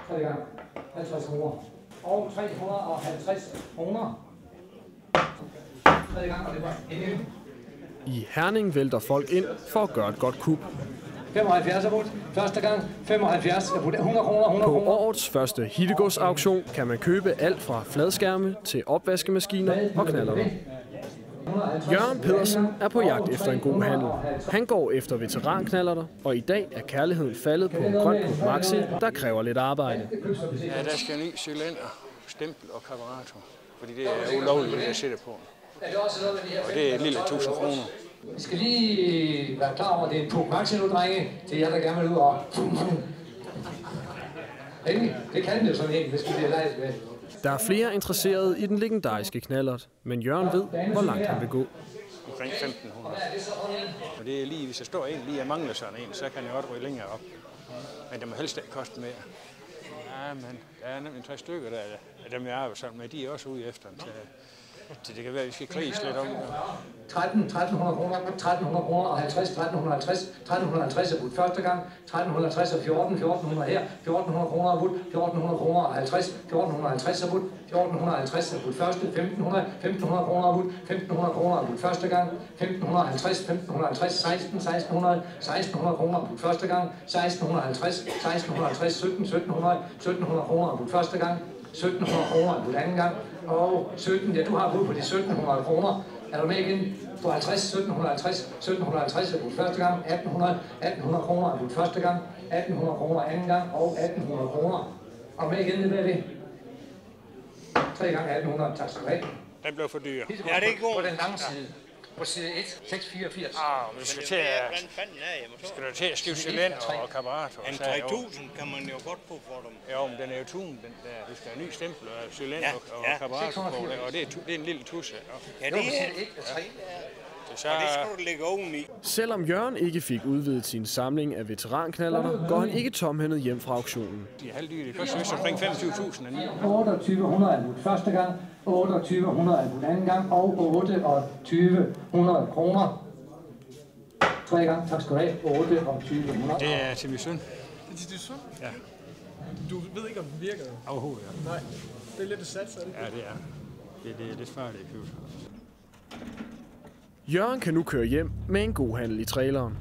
3 gange 50 kroner. Og 350 kroner. 3 gange, og det var endelig. I Herning vælter folk ind for at gøre et godt kup. 75 er budt. Første gang 75 er budt. 100 kroner, 100 På kroner. årets første hittegodsauktion kan man købe alt fra fladskærme til opvaskemaskiner og knallerter. Jørgen Pedersen er på jagt efter en god handel. Han går efter veteranknallerter, og i dag er kærligheden faldet på en grøn Club Maxi, der kræver lidt arbejde. Ja, der skal ny cylinder, stempel og karburator, fordi det er ulovligt, det jeg sætter på. Og det er et lille 1000 kroner. Vi skal lige være klar over, at det er en Club Maxi nu, drenge. Det er jer, der gerne vil ud og... Det kan det jo sådan en, hvis vi bliver lejet med. Der er flere interesserede i den legendariske knallert, men Jørgen ved, hvor langt han vil gå. Omkring 1500. Og det er lige, hvis jeg står en lige og mangler sådan en, så kan jeg godt ryge længere op. Men det må helst ikke koste mere. Ja, men der er nemlig 3 stykker, der af dem jeg arbejder sammen med, de er også ude efter den. Så det kan være, at vi skal kriges lidt om. 1300 kroner, 1300 kroner og 50, 1350. 1350 er budt første gang, 1350 og 1400 her, 1400 kroner er budt, 1400 kroner og 50, 1450 er budt, 1450 er budt første, 1500 kroner er budt, 1500 kroner er budt første gang, 1550, 1600 kroner er budt første gang, 1650, 1700 kroner er budt første gang, 1700 kroner er budt anden gang, og 17, ja, du har budt på de 1700 kroner. Er du med igen? Du har 1750 er budt første gang, 1800 kroner er budt første gang, 1800 kroner anden gang, og 1800 kroner. Og med igen, det er det. 3 gange 1800, tak skal du have. Den blev for dyr. Ja, det er god. På den lange side. På side 1, 684. Men du skal til at skifte cylinder og karburator. En 3000 kan man jo godt få for dem. Ja, men den er jo tunet, den der. Du skal have ny stempel og cylinder og karburator på, og det er en lille tusse. Ja, det er 1 og 3. Og det skal du lægge oveni. Selvom Jørgen ikke fik udvidet sin samling af veteranknallerter, går han ikke tomhændet hjem fra auktionen. De er halvdyre. Det koster vist omkring 25.000. 2800 er budt første gang, 2800 er budt anden gang, og 2800 kroner. 3 gange, tak skal du have, 2800. Det er til min søn. Det er til din søn? Ja. Du ved ikke, om den virker? Overhovedet, ja. Nej, det er lidt et sats, er det? Ja, det er. Det er lidt farligt at købe. Jørgen kan nu køre hjem med en god handel i traileren.